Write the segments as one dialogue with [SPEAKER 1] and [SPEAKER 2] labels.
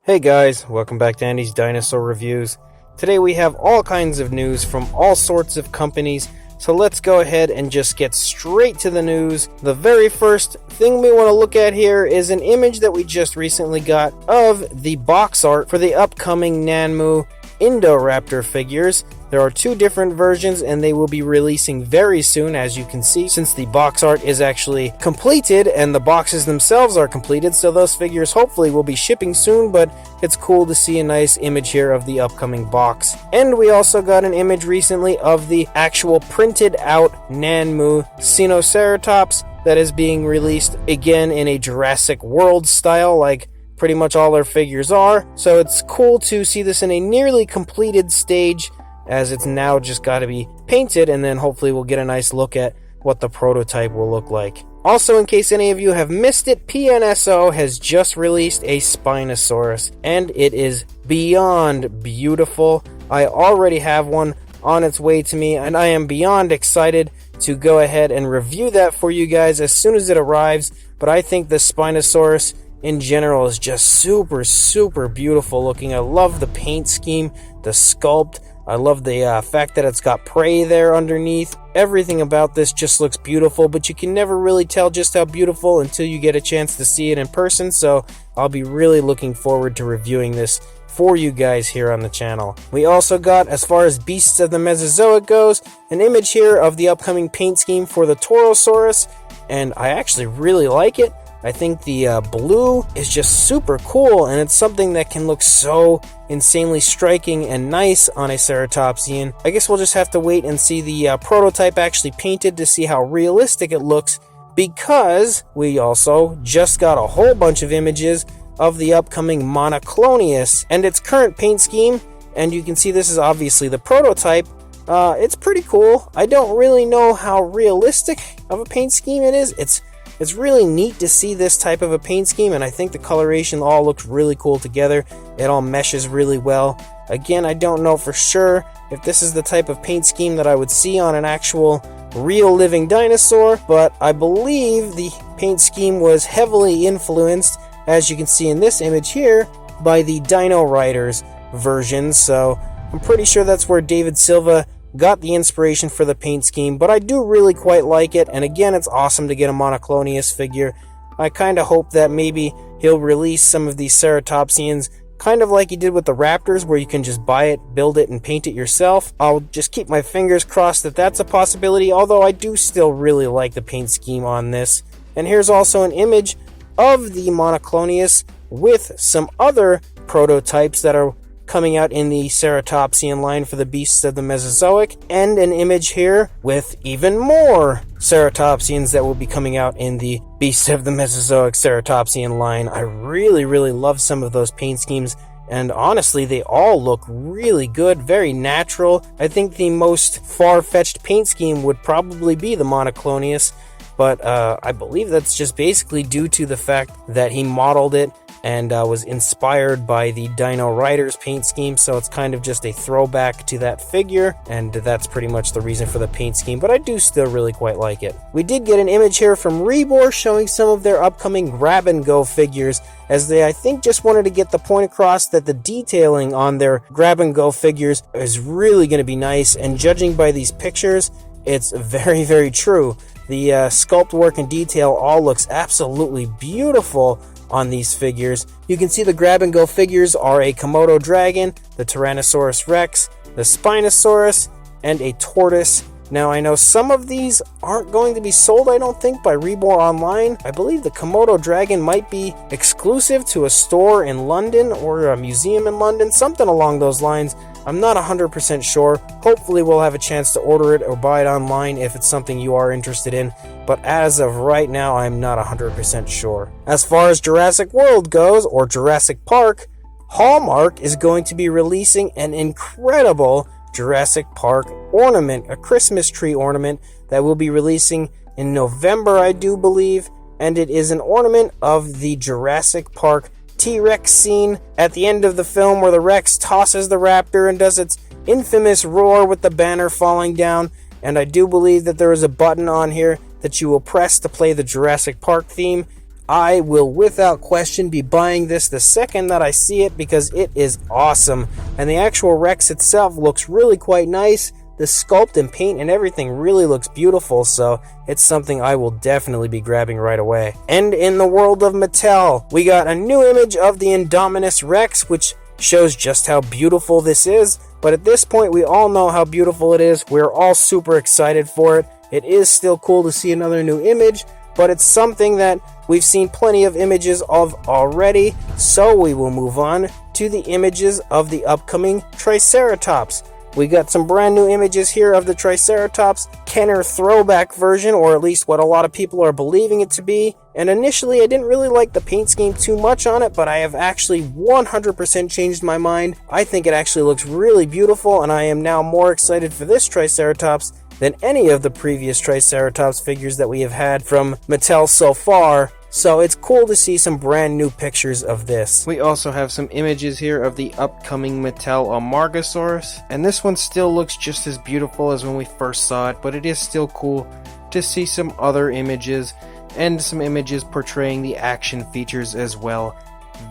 [SPEAKER 1] Hey guys, welcome back to Andy's Dinosaur Reviews. Today we have all kinds of news from all sorts of companies, so let's go ahead and just get straight to the news. The very first thing we want to look at here is an image that we just recently got of the box art for the upcoming Nanmu Indoraptor figures. There are two different versions and they will be releasing very soon, as you can see, since the box art is actually completed and the boxes themselves are completed, so those figures hopefully will be shipping soon, but it's cool to see a nice image here of the upcoming box. And we also got an image recently of the actual printed out Nanmu Spinosaurus that is being released again in a Jurassic World style, like pretty much all their figures are. So it's cool to see this in a nearly completed stage, as it's now just got to be painted, and then hopefully we'll get a nice look at what the prototype will look like. Also, in case any of you have missed it, PNSO has just released a Spinosaurus, and it is beyond beautiful. I already have one on its way to me, and I am beyond excited to go ahead and review that for you guys as soon as it arrives. But I think the Spinosaurus in general is just super beautiful looking. I love the paint scheme, the sculpt. I love the fact that it's got prey there underneath. Everything about this just looks beautiful, but you can never really tell just how beautiful until you get a chance to see it in person, so I'll be really looking forward to reviewing this for you guys here on the channel. We also got, as far as Beasts of the Mesozoic goes, an image here of the upcoming paint scheme for the Torosaurus, and I actually really like it. I think the blue is just super cool, and it's something that can look so insanely striking and nice on a ceratopsian. I guess we'll just have to wait and see the prototype actually painted to see how realistic it looks, because we also just got a whole bunch of images of the upcoming Monoclonius and its current paint scheme, and you can see this is obviously the prototype. It's pretty cool. I don't really know how realistic of a paint scheme it is. It's really neat to see this type of a paint scheme, and I think the coloration all looks really cool together. It all meshes really well. Again, I don't know for sure if this is the type of paint scheme that I would see on an actual real living dinosaur, but I believe the paint scheme was heavily influenced, as you can see in this image here, by the Dino Riders version, so I'm pretty sure that's where David Silva got the inspiration for the paint scheme, but I do really quite like it, and again, it's awesome to get a Monoclonius figure. I kind of hope that maybe he'll release some of these ceratopsians, kind of like he did with the Raptors, where you can just buy it, build it, and paint it yourself. I'll just keep my fingers crossed that that's a possibility, although I do still really like the paint scheme on this. And here's also an image of the Monoclonius with some other prototypes that are coming out in the ceratopsian line for the Beasts of the Mesozoic, and an image here with even more ceratopsians that will be coming out in the Beasts of the Mesozoic ceratopsian line. I really love some of those paint schemes, and honestly they all look really good, very natural. I think the most far-fetched paint scheme would probably be the Monoclonius, but I believe that's just basically due to the fact that he modeled it and was inspired by the Dino Riders paint scheme, so it's kind of just a throwback to that figure, and that's pretty much the reason for the paint scheme, but I do still really quite like it. We did get an image here from Rebor showing some of their upcoming grab-and-go figures, as they, I think, just wanted to get the point across that the detailing on their grab-and-go figures is really going to be nice, and judging by these pictures, it's very true. The sculpt work and detail all looks absolutely beautiful on these figures. You can see the grab-and-go figures are a Komodo dragon, the Tyrannosaurus Rex, the Spinosaurus, and a tortoise. Now, I know some of these aren't going to be sold, I don't think, by Rebor Online. I believe the Komodo dragon might be exclusive to a store in London or a museum in London, something along those lines. I'm not 100% sure. Hopefully we'll have a chance to order it or buy it online if it's something you are interested in, but as of right now, I'm not 100% sure. As far as Jurassic World goes, or Jurassic Park, Hallmark is going to be releasing an incredible Jurassic Park ornament, a Christmas tree ornament that will be releasing in November, I do believe, and it is an ornament of the Jurassic Park T-Rex scene at the end of the film, where the Rex tosses the raptor and does its infamous roar with the banner falling down, and I do believe that there is a button on here that you will press to play the Jurassic Park theme. I will without question be buying this the second that I see it because it is awesome. And the actual Rex itself looks really quite nice. The sculpt and paint and everything really looks beautiful, so it's something I will definitely be grabbing right away. And in the world of Mattel, we got a new image of the Indominus Rex, which shows just how beautiful this is. But at this point, we all know how beautiful it is. We're all super excited for it. It is still cool to see another new image, but it's something that we've seen plenty of images of already, so we will move on to the images of the upcoming Triceratops. We got some brand new images here of the Triceratops Kenner throwback version, or at least what a lot of people are believing it to be. And initially I didn't really like the paint scheme too much on it, but I have actually 100% changed my mind. I think it actually looks really beautiful, and I am now more excited for this Triceratops than any of the previous Triceratops figures that we have had from Mattel so far. So it's cool to see some brand new pictures of this. We also have some images here of the upcoming Mattel Amargasaurus, and this one still looks just as beautiful as when we first saw it, but it is still cool to see some other images and some images portraying the action features as well.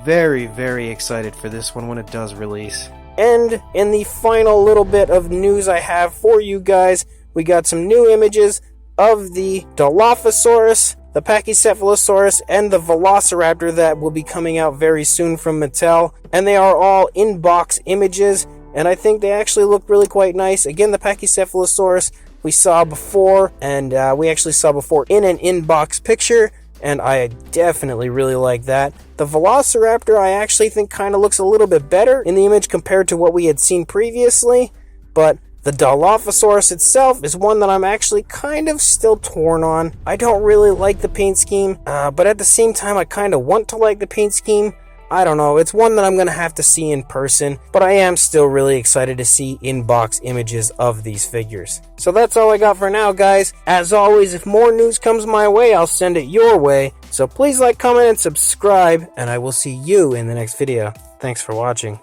[SPEAKER 1] Very, very excited for this one when it does release. And in the final little bit of news I have for you guys, we got some new images of the Dilophosaurus, the Pachycephalosaurus, and the Velociraptor that will be coming out very soon from Mattel. And they are all in-box images, and I think they actually look really quite nice. Again, the Pachycephalosaurus we saw before, and we actually saw before in an in-box picture, and I definitely really like that. The Velociraptor I actually think kind of looks a little bit better in the image compared to what we had seen previously, but the Dilophosaurus itself is one that I'm actually kind of still torn on. I don't really like the paint scheme, but at the same time I kind of want to like the paint scheme. I don't know, it's one that I'm going to have to see in person, but I am still really excited to see in-box images of these figures. So that's all I got for now, guys. As always, if more news comes my way, I'll send it your way. So please like, comment, and subscribe, and I will see you in the next video. Thanks for watching.